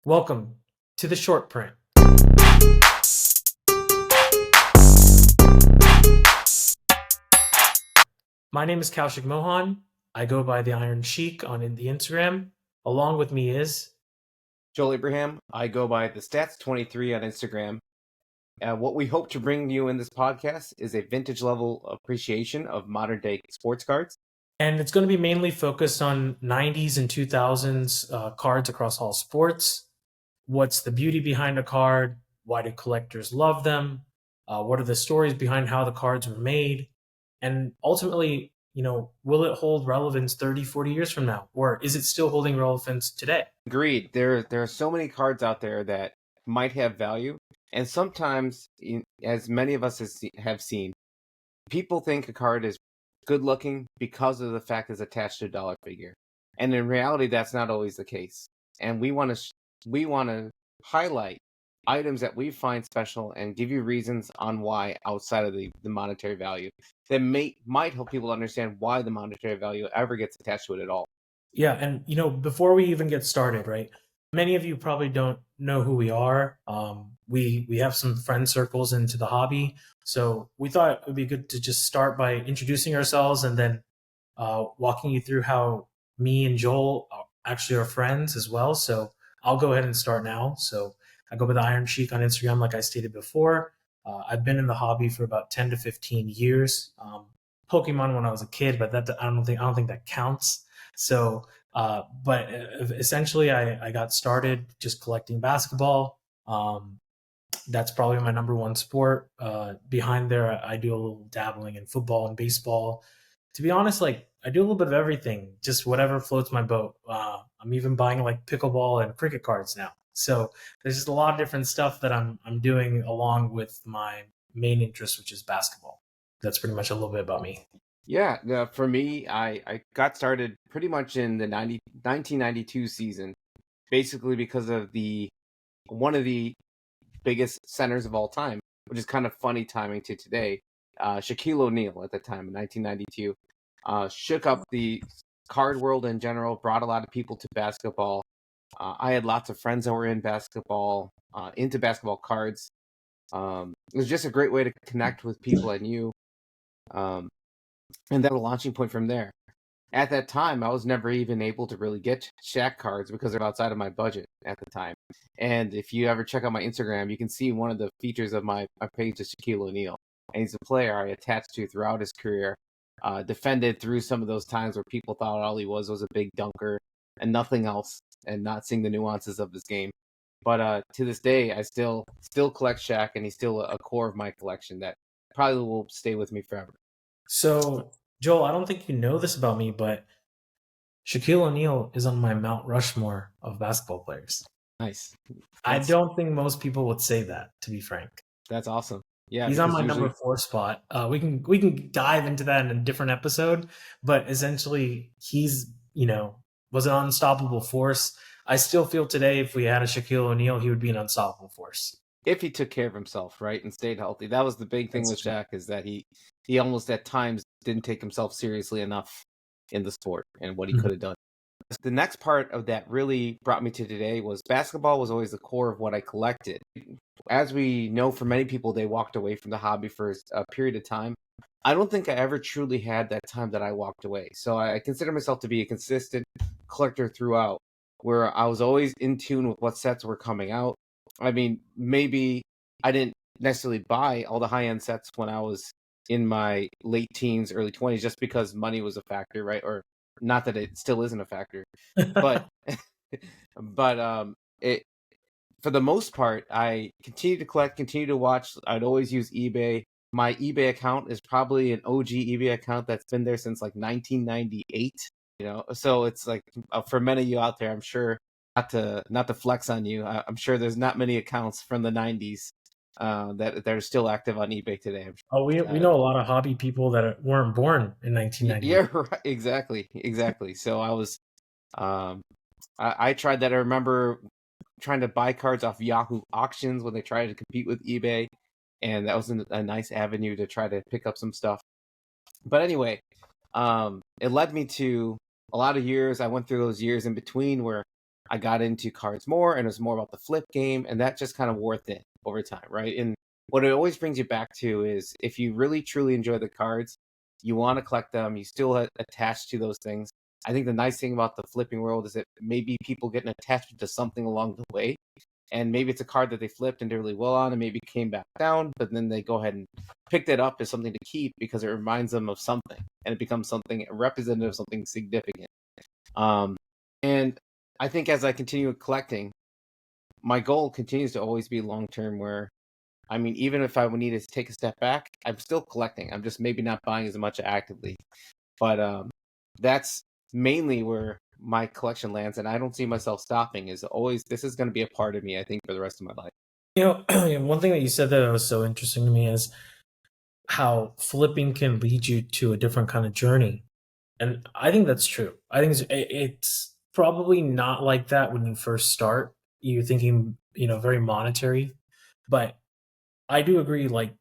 Welcome to the short print. My name is Kaushik Mohan. I go by the Iron Sheik on the Instagram. Along with me is Joel Abraham. I go by the Stats23 on Instagram. What we hope to bring you in this podcast is a vintage level appreciation of modern day sports cards. and it's going to be mainly focused on 90s and 2000s cards across all sports. What's the beauty behind a card? Why do collectors love them? What are the stories behind how the cards were made? And ultimately, will it hold relevance 30, 40 years from now? Or is it still holding relevance today? Agreed. There are so many cards out there that might have value, and sometimes, as many of us have seen, people think a card is good looking because of the fact it's attached to a dollar figure, and in reality, that's not always the case. And we want to highlight items that we find special and give you reasons on why outside of the monetary value that might help people understand why the monetary value ever gets attached to it at all. Yeah, and before we even get started, right? Many of you probably don't know who we are. We have some friend circles into the hobby, so we thought it would be good to just start by introducing ourselves and then walking you through how me and Joel actually are friends as well. So I'll go ahead and start now. So I go by the Iron Sheik on Instagram, like I stated before. I've been in the hobby for about 10 to 15 years. Pokemon when I was a kid, but that I don't think that counts. So, but essentially, I got started just collecting basketball. That's probably my number one sport. Behind there, I do a little dabbling in football and baseball. To be honest, like I do a little bit of everything, just whatever floats my boat. I'm even buying like pickleball and cricket cards now. So there's just a lot of different stuff that I'm doing along with my main interest, which is basketball. That's pretty much a little bit about me. Yeah, for me, I got started pretty much in the 1992 season, basically because of one of the biggest centers of all time, which is kind of funny timing to today. Shaquille O'Neal at the time in 1992 shook up the card world in general, brought a lot of people to basketball. I had lots of friends that were in basketball, into basketball cards. It was just a great way to connect with people I knew. Um, and that was a launching point from there. At that time, I was never even able to really get Shaq cards because they're outside of my budget at the time. And if you ever check out my Instagram, you can see one of the features of my page is Shaquille O'Neal. And he's a player I attached to throughout his career, defended through some of those times where people thought all he was a big dunker and nothing else, and not seeing the nuances of his game. But to this day, I still collect Shaq, and he's still a core of my collection that probably will stay with me forever. So, Joel, I don't think you know this about me, but Shaquille O'Neal is on my Mount Rushmore of basketball players. Nice. I don't think most people would say that, to be frank. That's awesome. Yeah, He's on because my usually number 4 spot. We can dive into that in a different episode, but essentially he's was an unstoppable force. I still feel today if we had a Shaquille O'Neal, he would be an unstoppable force. if he took care of himself, right, and stayed healthy. That was the big thing That's with true. Shaq, is that he almost at times didn't take himself seriously enough in the sport and what he could have done. The next part of that really brought me to today was basketball was always the core of what I collected. As we know, for many people, they walked away from the hobby for a period of time. I don't think I ever truly had that time that I walked away. So I consider myself to be a consistent collector throughout, where I was always in tune with what sets were coming out. I mean, maybe I didn't necessarily buy all the high end sets when I was in my late teens, early 20s, just because money was a factor, right? Or not that it still isn't a factor, but but it for the most part, I continue to collect, continue to watch. I'd always use eBay. My eBay account is probably an OG eBay account that's been there since like 1998. So it's like, for many of you out there, I'm sure, not to flex on you, I'm sure there's not many accounts from the 90s that are still active on eBay today. Oh, we know a lot of hobby people that weren't born in 1998. Yeah, right, exactly. So I was, I tried that. I remember trying to buy cards off Yahoo auctions when they tried to compete with eBay, and that was a nice avenue to try to pick up some stuff. But anyway, it led me to a lot of years. I went through those years in between where I got into cards more, and it was more about the flip game, and that just kind of wore thin over time, right? And what it always brings you back to is if you really truly enjoy the cards, you want to collect them, you still attached to those things. I think the nice thing about the flipping world is that maybe people get an attachment to something along the way, and maybe it's a card that they flipped and did really well on, and maybe came back down, but then they go ahead and pick that up as something to keep because it reminds them of something, and it becomes something representative of something significant. And I think as I continue collecting, my goal continues to always be long term. Where I mean, even if I would need to take a step back, I'm still collecting. I'm just maybe not buying as much actively, but that's mainly where my collection lands, and I don't see myself stopping. Is always this is going to be a part of me, I think, for the rest of my life. One thing that you said that was so interesting to me is how flipping can lead you to a different kind of journey. And I think that's true. I think it's probably not like that when you first start. You're thinking, very monetary. But I do agree, like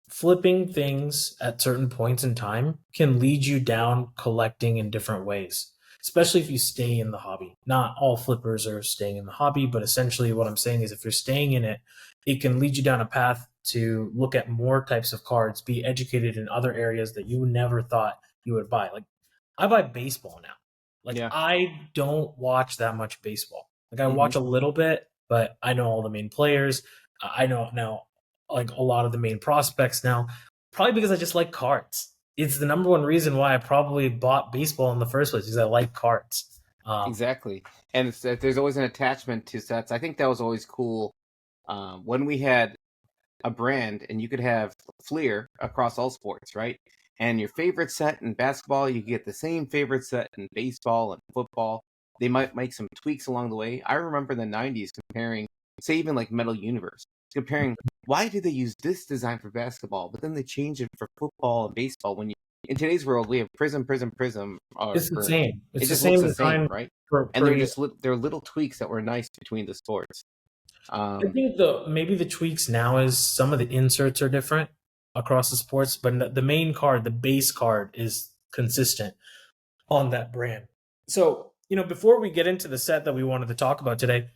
flipping things at certain points in time can lead you down collecting in different ways, especially if you stay in the hobby. Not all flippers are staying in the hobby, but essentially what I'm saying is if you're staying in it, it can lead you down a path to look at more types of cards, be educated in other areas that you never thought you would buy. Like I buy baseball now. Like Yeah. I don't watch that much baseball. Like I Hmm. watch a little bit, but I know all the main players. I know now like a lot of the main prospects now, probably because I just like cards. It's the number one reason why I probably bought baseball in the first place because I like cards. Exactly, and it's that there's always an attachment to sets. I think that was always cool when we had a brand and you could have flair across all sports, right? And your favorite set in basketball, you get the same favorite set in baseball and football. They might make some tweaks along the way. I remember in the 90s comparing, say, even like Metal Universe, comparing why did they use this design for basketball, but then they change it for football and baseball. When you in today's world, we have Prism, Prism, Prism, or it's the for same. It's it the just looks same the same, design right? And per they're year. just they're little tweaks that were nice between the sports. I Um, think the maybe the tweaks now is some of the inserts are different across the sports, but the main card, the base card, is consistent on that brand. So, before we get into the set that we wanted to talk about today,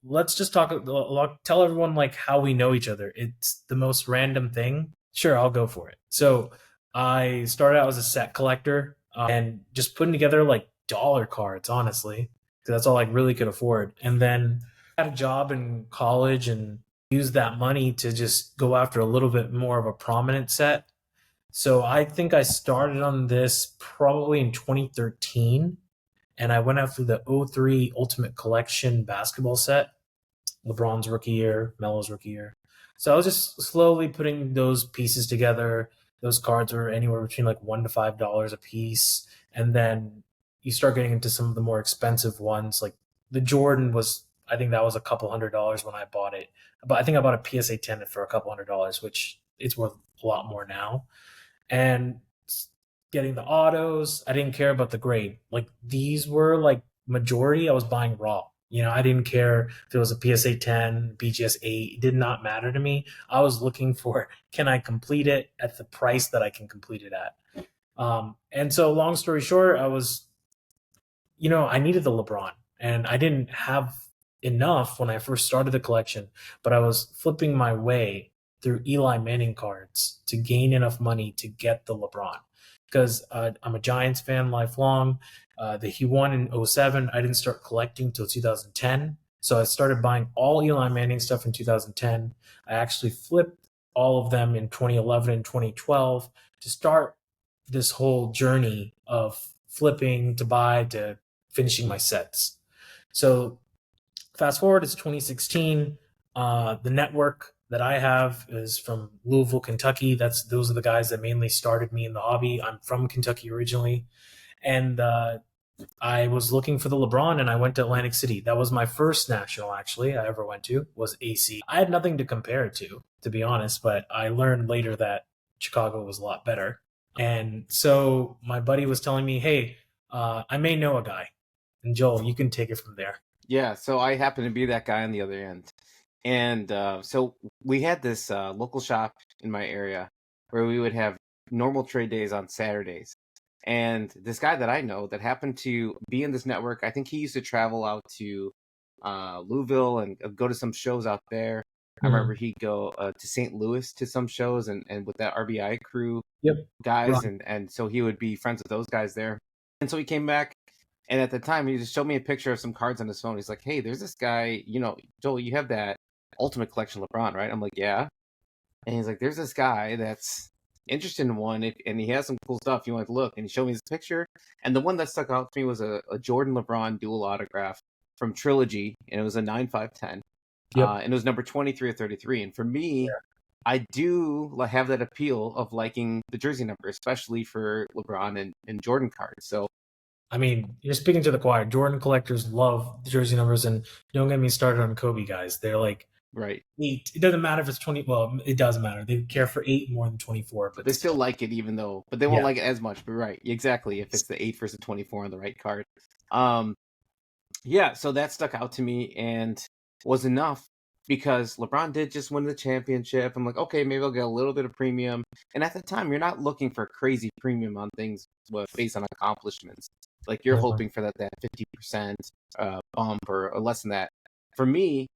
let's just tell everyone like how we know each other. It's the most random thing. Sure, I'll go for it. So, I started out as a set collector and just putting together like dollar cards, honestly, because that's all I really could afford. And then I had a job in college and used that money to just go after a little bit more of a prominent set. So I think I started on this probably in 2013, and I went after the '03 Ultimate Collection basketball set, LeBron's rookie year, Melo's rookie year. So I was just slowly putting those pieces together. Those cards were anywhere between like $1 to $5 a piece, and then you start getting into some of the more expensive ones. Like the Jordan was, I think that was a couple $100 when I bought it, but I think I bought a PSA 10 for a couple $100, which it's worth a lot more now. And getting the autos, I didn't care about the grade. Like these were like majority I was buying raw. I didn't care if it was a PSA 10, BGS 8, it did not matter to me. I was looking for can I complete it at the price that I can complete it at. And so long story short, I needed the LeBron and I didn't have enough when I first started the collection, but I was flipping my way through Eli Manning cards to gain enough money to get the LeBron because I'm a Giants fan lifelong. He won in '07. I didn't start collecting until 2010. So I started buying all Eli Manning stuff in 2010. I actually flipped all of them in 2011 and 2012 to start this whole journey of flipping to buy to finishing my sets. So fast forward, it's 2016. The network that I have is from Louisville, Kentucky. Those are the guys that mainly started me in the hobby. I'm from Kentucky originally, and I was looking for the LeBron, and I went to Atlantic City. That was my first national, actually, I ever went to was AC. I had nothing to compare it to be honest. But I learned later that Chicago was a lot better. And so my buddy was telling me, "Hey, I may know a guy." And Joel, you can take it from there. Yeah, so I happen to be that guy on the other end. And so we had this local shop in my area where we would have normal trade days on Saturdays. And this guy that I know that happened to be in this network, I think he used to travel out to Louisville and go to some shows out there. I remember he'd go to St. Louis to some shows and with that RBI crew Yep. guys, Right. and so he would be friends with those guys there. And so he came back, and at the time he just showed me a picture of some cards on his phone. He's like, "Hey, there's this guy, Joel, you have that Ultimate Collection LeBron, right?" I'm like, "Yeah." And he's like, "There's this guy that's interested in one, and he has some cool stuff. You want to look?" And he showed me this picture, and the one that stuck out to me was a Jordan LeBron dual autograph from Trilogy, and it was a 9/5/10, Yep. and it was number 23 or 33. And for me, I do have that appeal of liking the jersey number, especially for LeBron and Jordan cards. So, I mean, you're speaking to the choir. Jordan collectors love the jersey numbers, and don't get me started on Kobe guys. They're like right. 8. It doesn't matter if it's 20. Well, it does matter. They care for 8 more than 24, But but they still still. like it, but they won't like it as much. But right, exactly. If it's the 8 versus 24 on the right card. Yeah, so that stuck out to me and was enough because LeBron did just win the championship. I'm like, okay, maybe I'll get a little bit of premium. And at the time, you're not looking for crazy premium on things based on accomplishments. Like you're hoping for that 50% bump or less than that. For me,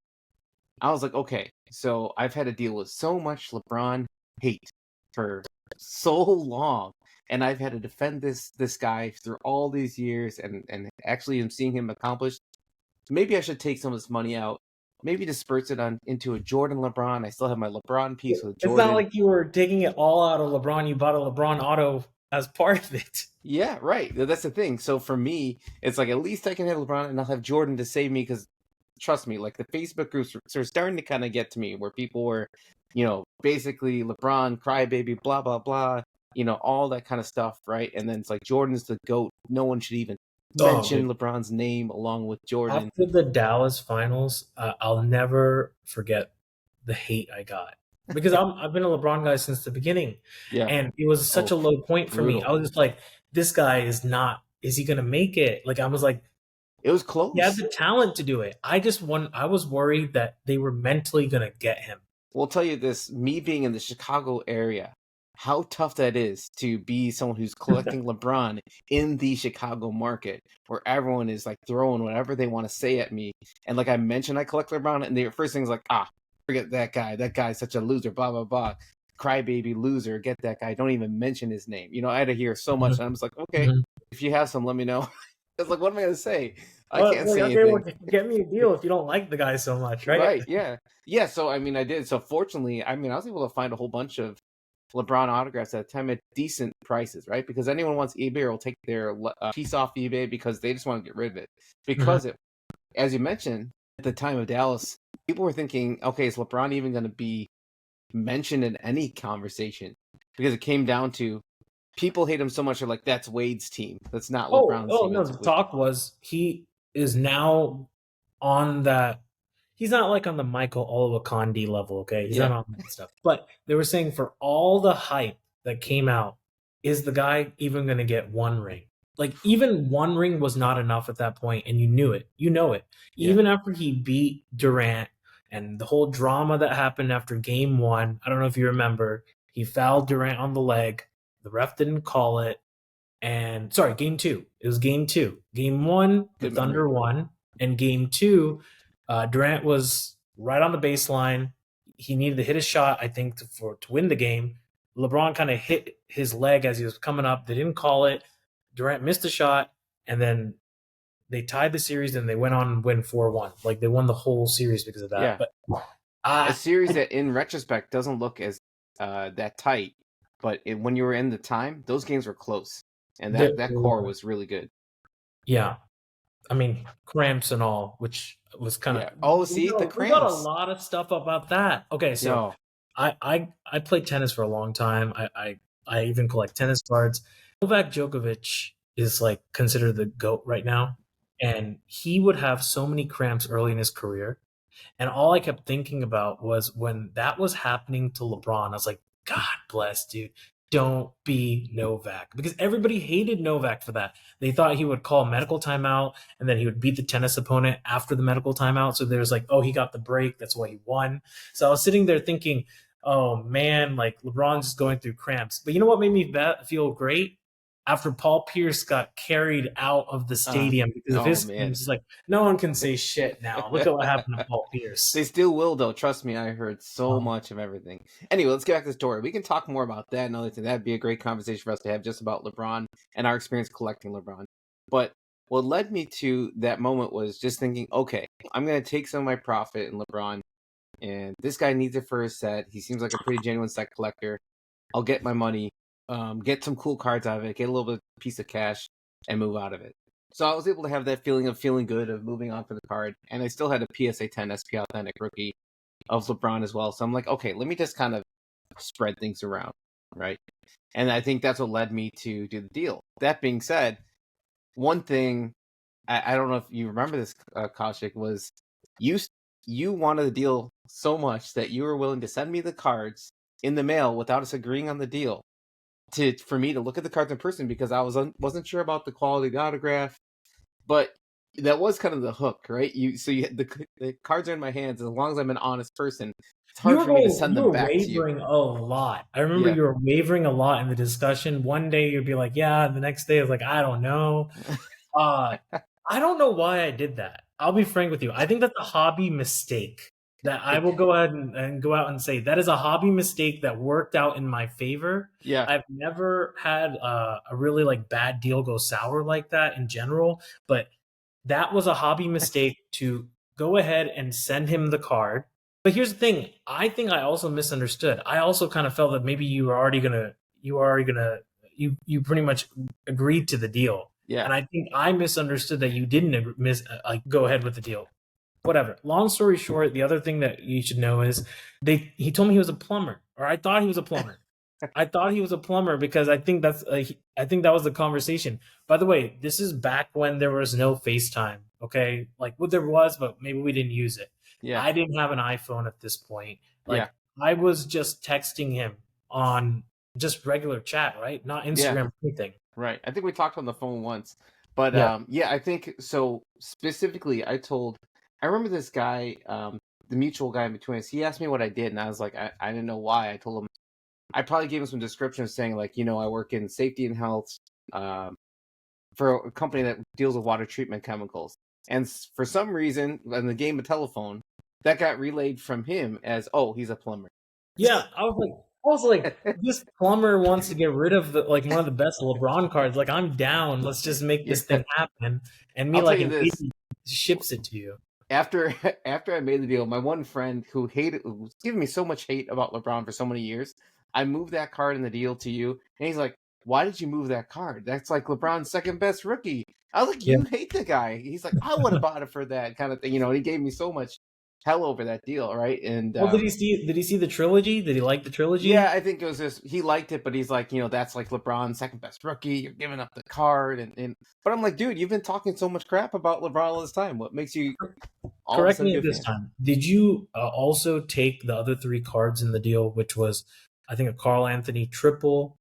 I was like, okay, so I've had to deal with so much LeBron hate for so long, and I've had to defend this guy through all these years, and actually am seeing him accomplish. Maybe I should take some of this money out, maybe disperse it into a Jordan LeBron. I still have my LeBron piece with It's not Jordan. like you were taking it all out of LeBron. You bought a LeBron auto as part of it. Yeah, right. That's the thing. So for me, it's like at least I can have LeBron and I'll have Jordan to save me because trust me, like the Facebook groups are starting to kind of get to me where people were, basically LeBron, crybaby, blah, blah, blah, all that kind of stuff, right? And then it's like Jordan's the GOAT. No one should even mention LeBron's name along with Jordan. After the Dallas finals, I'll never forget the hate I got because I've been a LeBron guy since the beginning, Yeah. and it was such a low point for me. Brutal. I was just like, this guy is not. Is he going to make it? Like I was like, it was close. He had the talent to do it. I was worried that they were mentally going to get him. We'll tell you this, me being in the Chicago area, how tough that is to be someone who's collecting LeBron in the Chicago market where everyone is like throwing whatever they want to say at me. And like I mentioned, I collect LeBron and the first thing is like, forget that guy. That guy's such a loser, blah, blah, blah. Crybaby loser, get that guy. Don't even mention his name. I had to hear so much. And I'm just like, okay, if you have some, let me know. It's like, what am I going to say? I can't say anything. Well, get me a deal if you don't like the guy so much, right? Right, yeah. Yeah, so, I did. So, fortunately, I was able to find a whole bunch of LeBron autographs at the time at decent prices, right? Because anyone wants eBay will take their piece off eBay because they just want to get rid of it. Because, as you mentioned, at the time of Dallas, people were thinking, okay, is LeBron even going to be mentioned in any conversation? Because it came down to people hate him so much. They're like, that's Wade's team. That's not LeBron's team. No, the talk was he is now on that. He's not like on the Michael Olowokandi level, okay? He's not on that stuff. But they were saying for all the hype that came out, is the guy even going to get one ring? Like even one ring was not enough at that point, and you knew it. You know it. Even after he beat Durant and the whole drama that happened after game 1, I don't know if you remember, he fouled Durant on the leg. The ref didn't call it. And sorry, game 2. It was game 2. Game 1, the Thunder won. And game 2, Durant was right on the baseline. He needed to hit a shot, I think, to win the game. LeBron kind of hit his leg as he was coming up. They didn't call it. Durant missed a shot, and then they tied the series, and they went on and win 4-1. Like, they won the whole series because of that. Yeah. But a series that, in retrospect, doesn't look as that tight. But when you were in the time, those games were close. And that core was really good. Yeah. Cramps and all, which was kind of... Oh, see, the cramps. We got a lot of stuff about that. Okay, so I played tennis for a long time. I even collect tennis cards. Novak Djokovic is like considered the GOAT right now. And he would have so many cramps early in his career. And all I kept thinking about was when that was happening to LeBron, I was like, God bless, dude. Don't be Novak. Because everybody hated Novak for that. They thought he would call medical timeout and then he would beat the tennis opponent after the medical timeout. So there's like, oh, he got the break. That's why he won. So I was sitting there thinking, oh, man, like LeBron's just going through cramps. But you know what made me feel great? after Paul Pierce got carried out of the stadium because of his man. claims. It's like, no one can say shit now. Look at what happened to Paul Pierce. They still will, though. Trust me, I heard so much of everything. Anyway, let's get back to the story. We can talk more about that and other things. That'd be a great conversation for us to have just about LeBron and our experience collecting LeBron. But what led me to that moment was just thinking, okay, I'm going to take some of my profit in LeBron, and this guy needs it for his set. He seems like a pretty genuine set collector. I'll get my money, get some cool cards out of it, get a little bit piece of cash, and move out of it. So I was able to have that feeling of feeling good, of moving on for the card. And I still had a PSA 10 SP Authentic rookie of LeBron as well. So I'm like, okay, let me just kind of spread things around, right? And I think that's what led me to do the deal. That being said, one thing, I don't know if you remember this, Kaushik, was you wanted the deal so much that you were willing to send me the cards in the mail without us agreeing on the deal for me to look at the cards in person, because I wasn't sure about the quality of the autograph. But that was kind of the hook, right? The cards are in my hands. As long as I'm an honest person, it's hard for me to send them back to you. You were wavering a lot. I remember Yeah. you were wavering a lot in the discussion. One day you'd be like, yeah. And the next day it's like, I don't know. I don't know why I did that. I'll be frank with you. I think that's a hobby mistake that I will go ahead and go out and say that is a hobby mistake that worked out in my favor. Yeah. I've never had a really like bad deal go sour like that in general, but that was a hobby mistake to go ahead and send him the card. But here's the thing. I think I also misunderstood. I also kind of felt that maybe you pretty much agreed to the deal. Yeah. And I think I misunderstood that you didn't go ahead with the deal. Whatever. Long story short, the other thing that you should know is he told me he was a plumber, or I thought he was a plumber. I thought he was a plumber because I think that was the conversation. By the way, this is back when there was no FaceTime. Okay, like what there was, but maybe we didn't use it. Yeah. I didn't have an iPhone at this point. Like Yeah. I was just texting him on just regular chat, right? Not Instagram or anything. Right. I think we talked on the phone once, but I think so. Specifically, I remember this guy, the mutual guy in between us. He asked me what I did, and I was like, I didn't know why. I told him I probably gave him some descriptions saying like, I work in safety and health for a company that deals with water treatment chemicals. And for some reason, in the game of telephone, that got relayed from him as, oh, he's a plumber. Yeah, I was like, this plumber wants to get rid of one of the best LeBron cards. Like, I'm down. Let's just make this thing happen. And me, like, ships it to you. After I made the deal, my one friend who was giving me so much hate about LeBron for so many years, I moved that card in the deal to you, and he's like, why did you move that card? That's like LeBron's second best rookie. I was like, you hate the guy. He's like, I would have bought it for that kind of thing. He gave me so much hell over that deal, right? And did he see the trilogy? Did he like the trilogy? Yeah, I think it was just he liked it, but he's like, that's like LeBron's second best rookie. You're giving up the card, but I'm like, dude, you've been talking so much crap about LeBron all this time. What makes you correct me at this time? Did you also take the other 3 cards in the deal, which was, I think, a Karl Anthony triple?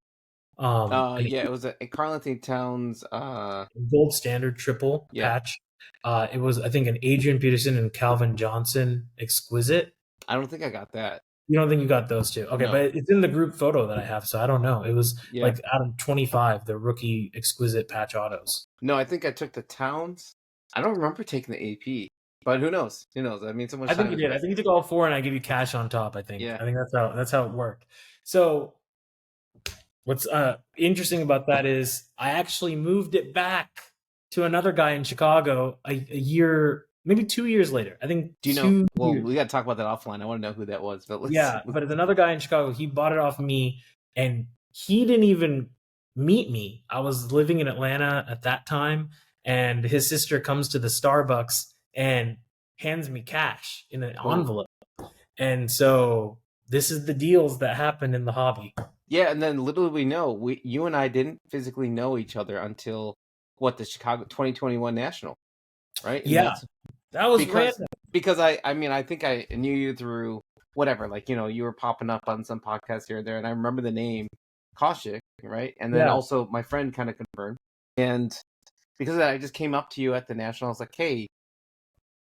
It was a Karl Anthony Towns gold standard triple patch. It was, I think, an Adrian Peterson and Calvin Johnson exquisite. I don't think I got that. You don't think you got those two? Okay, no. But it's in the group photo that I have, so I don't know. It was like out of 25, the rookie exquisite patch autos. No, I think I took the Towns. I don't remember taking the AP, but who knows? Who knows? I mean, so much. I think you did. I think you took all 4, and I give you cash on top. I think. Yeah. I think that's how it worked. So, what's interesting about that is I actually moved it back to another guy in Chicago a year, maybe 2 years later. I think. Do you know? Well, we got to talk about that offline. I want to know who that was. But but it's another guy in Chicago. He bought it off me, and he didn't even meet me. I was living in Atlanta at that time, and his sister comes to the Starbucks and hands me cash in an envelope. And so this is the deals that happen in the hobby. Yeah, and then little we know, you and I didn't physically know each other until the Chicago 2021 National, right? And that was random. Because I think I knew you through whatever, like, you were popping up on some podcast here or there, and I remember the name Kaushik, right? And then also my friend kind of confirmed. And because of that, I just came up to you at the National. I was like, hey,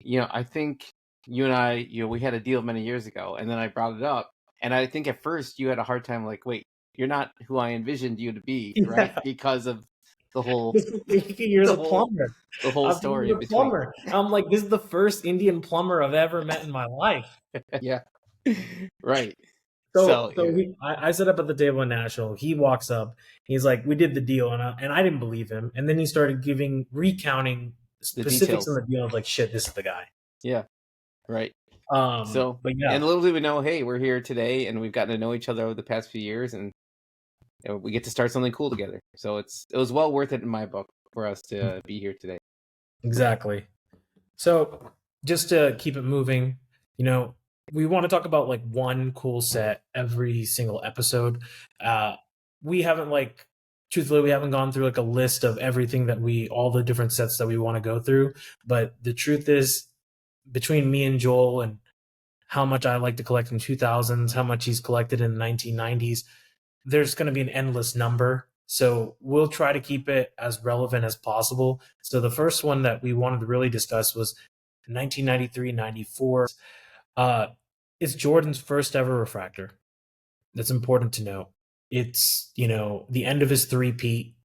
I think you and I, we had a deal many years ago. And then I brought it up. And I think at first you had a hard time, like, wait, you're not who I envisioned you to be, right? Because of the whole You're the the whole plumber. the whole I'm thinking story in you're the between. plumber. I'm like, this is the first Indian plumber I've ever met in my life. Yeah. Right. So, So I set up at the table in Nashville. He walks up. He's like, "We did the deal," and I didn't believe him. And then he started recounting the specifics in details. the deal. I was like, "Shit, this is the guy." Yeah. Right. So, But and yeah, little did we know, hey, we're here today, and we've gotten to know each other over the past few years, and we get to start something cool together. So it was well worth it in my book for us to be here today. exactly. So just to keep it moving, we want to talk about like one cool set every single episode. Uh, we haven't truthfully, we haven't gone through like a list of everything all the different sets that we want to go through. But the truth is, between me and Joel and how much I like to collect in 2000s, how much he's collected in the 1990s, there's going to be an endless number. So we'll try to keep it as relevant as possible. So the first one that we wanted to really discuss was 1993-94. Uh, it's Jordan's first ever refractor. That's important to note. It's, the end of his three-peat.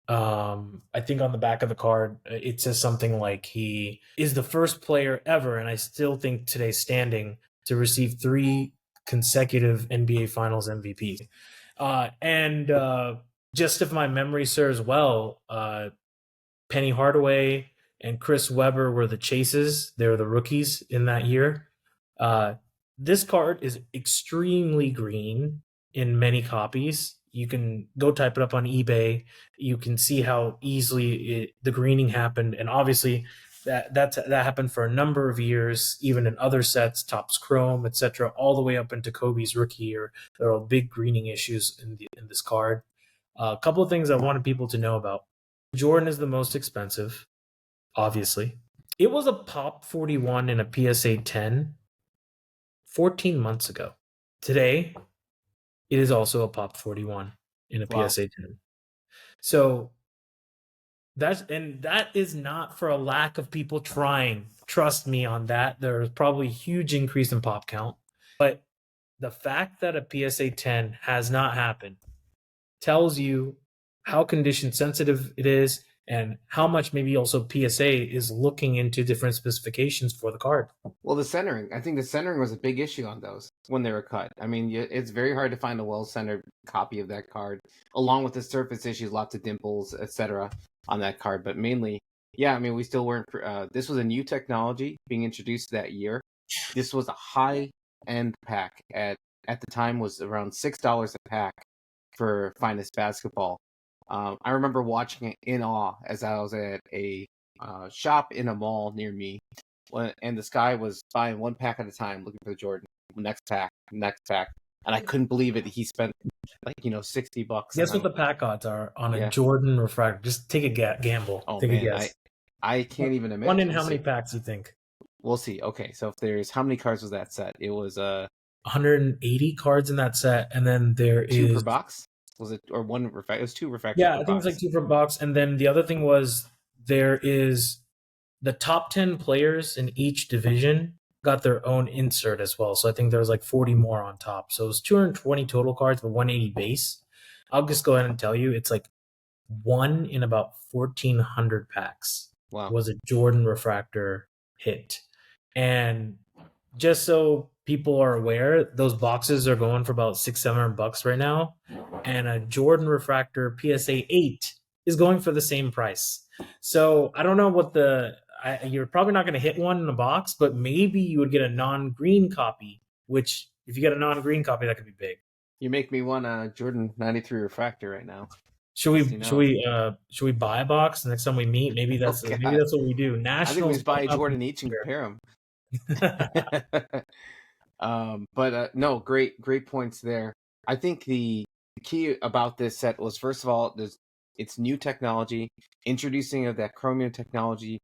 I think on the back of the card, it says something like he is the first player ever, and I still think today standing, to receive 3 consecutive NBA Finals MVPs. And just if my memory serves well, Penny Hardaway and Chris Webber were the chases. They were the rookies in that year. Uh, this card is extremely green in many copies. You can go type it up on eBay. You can see how easily the greening happened, and obviously that happened for a number of years, even in other sets, Topps Chrome, etc., all the way up into Kobe's rookie year. There are big greening issues in this card. A couple of things I wanted people to know about. Jordan is the most expensive, obviously. It was a Pop 41 in a PSA 10 14 months ago. Today, it is also a Pop 41 in a Wow. PSA 10. So that is not for a lack of people trying. Trust me on that. There's probably a huge increase in pop count. But the fact that a PSA 10 has not happened tells you how condition sensitive it is and how much maybe also PSA is looking into different specifications for the card. Well, the centering. I think the centering was a big issue on those when they were cut. I mean, it's very hard to find a well-centered copy of that card, along with the surface issues, lots of dimples, etc., on that card. But mainly, yeah, I mean, we still weren't. This was a new technology being introduced that year. This was a high-end pack. At the time was around $6 a pack for Finest Basketball. I remember watching it in awe as I was at a shop in a mall near me, and this guy was buying one pack at a time, looking for the Jordan. Next pack, and I couldn't believe it. He spent like $60. Guess what the pack odds are on a Yeah. Jordan refractor? Just take a gamble. Oh Take a man, guess. I can't even imagine. One in We'll how many see. packs you think? We'll see. Okay, so if there's how many cards was that set? It was 180 cards in that set, and then there 2 per is box. Was it or one refractor? It was 2 refractors yeah, per I think box. it's like 2 per box, and then the other thing was there is the top 10 players in each division got their own insert as well. So I think there was like 40 more on top. So it was 220 total cards, but 180 base. I'll just go ahead and tell you it's like 1 in about 1,400 packs Wow. was a Jordan refractor hit. And just so people are aware, those boxes are going for about $600-700 right now, and a Jordan refractor PSA 8 is going for the same price. So I don't know what you're probably not going to hit one in a box, but maybe you would get a non-green copy. Which, if you get a non-green copy, that could be big. You make me want a Jordan 93 refractor right now. Should we buy a box the next time we meet? Maybe that's what we do. I think we Nationals. just buy a Jordan each and compare them. But no, great points there. I think the key about this set was, first of all, it's new technology, introducing of that chromium technology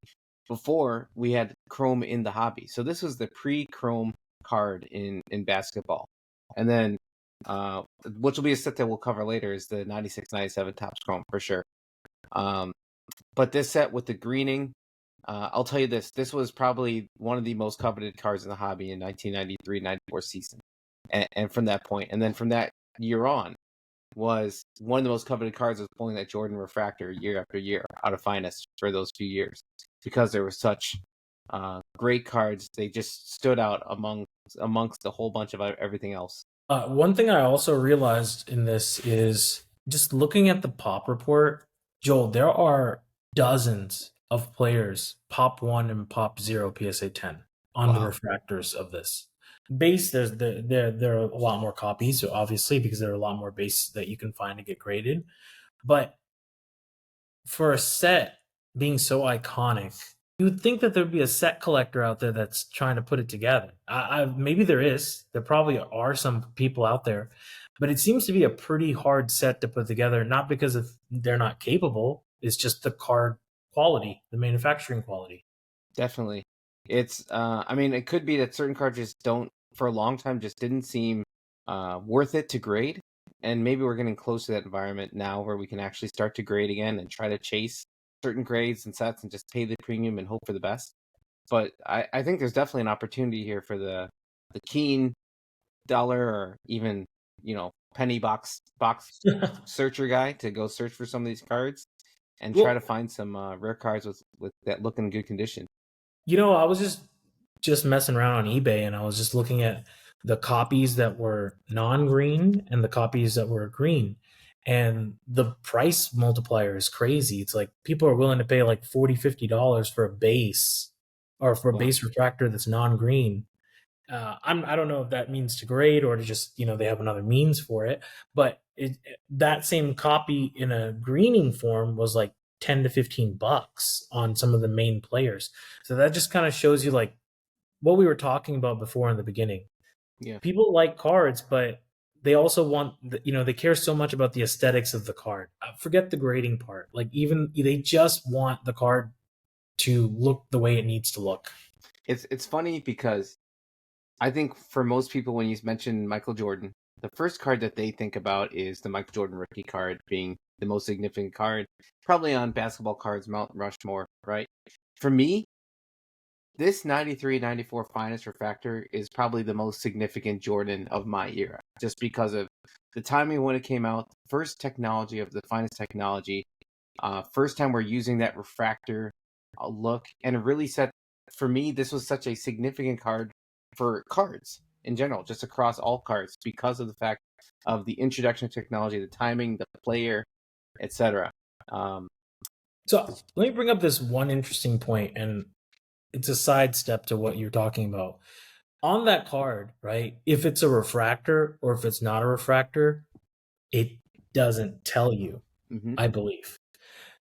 before we had chrome in the hobby. So this was the pre-chrome card in basketball. And then which will be a set that we'll cover later, is the 96-97 Topps Chrome for sure. But this set with the greening, I'll tell you this was probably one of the most coveted cards in the hobby in 1993-94 season. And from that point, and then from that year on, was one of the most coveted cards was pulling that Jordan Refractor year after year out of Finest for those few years because there were such great cards. They just stood out amongst a whole bunch of everything else. One thing I also realized in this is just looking at the pop report, Joel, there are dozens of players, pop 1 and pop 0 PSA 10 on the Wow. refractors of this. Base, there are a lot more copies, obviously, because there are a lot more base that you can find to get graded. But for a set being so iconic, you would think that there'd be a set collector out there that's trying to put it together. Maybe there is. There probably are some people out there, but it seems to be a pretty hard set to put together. Not because they're not capable. It's just the card quality, the manufacturing quality. Definitely. It's I mean, it could be that certain cards just don't, for a long time, just didn't seem worth it to grade. And maybe we're getting close to that environment now where we can actually start to grade again and try to chase certain grades and sets and just pay the premium and hope for the best. But I think there's definitely an opportunity here for the keen dollar or even, penny box searcher guy to go search for some of these cards and try to find some rare cards with that look in good condition. I was just messing around on eBay, and I was just looking at the copies that were non-green and the copies that were green, and the price multiplier is crazy. It's like people are willing to pay like $40-$50 for a base, or for a Wow. base refractor that's non-green. I don't know if that means to grade or to just they have another means for it, but that same copy in a greening form was like $10 to $15 on some of the main players. So that just kind of shows you like what we were talking about before in the beginning. Yeah. People like cards, but they also want they care so much about the aesthetics of the card. Forget the grading part. Like even they just want the card to look the way it needs to look. It's funny because I think for most people, when you mention Michael Jordan, the first card that they think about is the Michael Jordan rookie card being the most significant card, probably on basketball cards, Mount Rushmore, right? For me, this 93-94 Finest Refractor is probably the most significant Jordan of my era, just because of the timing when it came out, first technology of the finest technology, first time we're using that refractor look, and it really set, for me, this was such a significant card for cards in general, just across all cards, because of the fact of the introduction of technology, the timing, the player, etc. So let me bring up this one interesting point, and it's a sidestep to what you're talking about. On that card, right? If it's a refractor or if it's not a refractor, it doesn't tell you, Mm-hmm. I believe.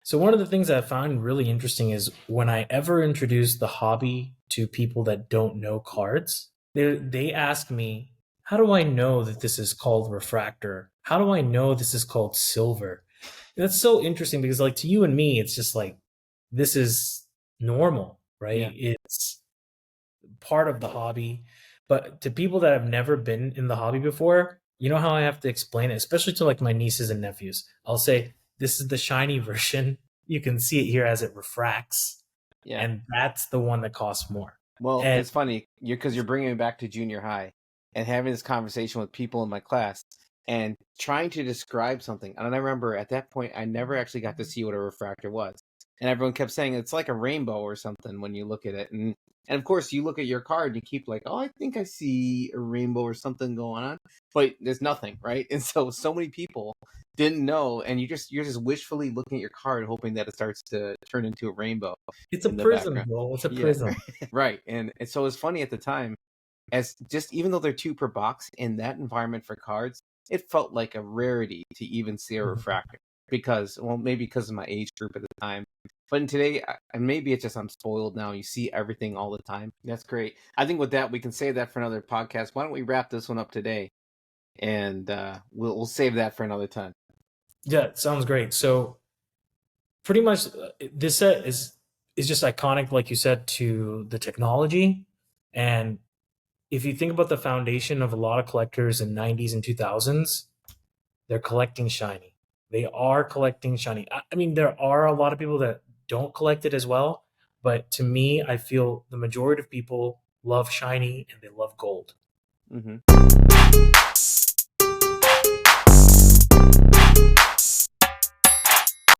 So one of the things I found really interesting is when I ever introduce the hobby to people that don't know cards, they ask me, how do I know that this is called refractor? How do I know this is called silver? And that's so interesting because like to you and me, it's just like this is normal, right? Yeah. It's part of the hobby. But to people that have never been in the hobby before, you know how I have to explain it, especially to like my nieces and nephews. I'll say, this is the shiny version. You can see it here as it refracts. Yeah. And that's the one that costs more. Well, And it's funny because you're bringing me back to junior high and having this conversation with people in my class and trying to describe something. And I remember at that point, I never actually got to see what a refractor was. And everyone kept saying it's like a rainbow or something when you look at it. And of course, you look at your card and you keep like, oh, I think I see a rainbow or something going on, but there's nothing, right? And so many people didn't know, and you're just wishfully looking at your card, hoping that it starts to turn into a rainbow. it's a In the prism, background. bro. It's a Yeah. prism. Right. And so it's funny at the time, as just even though they're 2 per box in that environment for cards, it felt like a rarity to even see a refractor because, well, maybe because of my age group at the time. But in today, and maybe it's just I'm spoiled now. You see everything all the time. That's great. I think with that, we can save that for another podcast. Why don't we wrap this one up today? And we'll save that for another time. Yeah, sounds great. So pretty much this set is just iconic, like you said, to the technology. And if you think about the foundation of a lot of collectors in 90s and 2000s, they're collecting shiny. They are collecting shiny. I mean, there are a lot of people that don't collect it as well, but to me, I feel the majority of people love shiny and they love gold. Mm-hmm.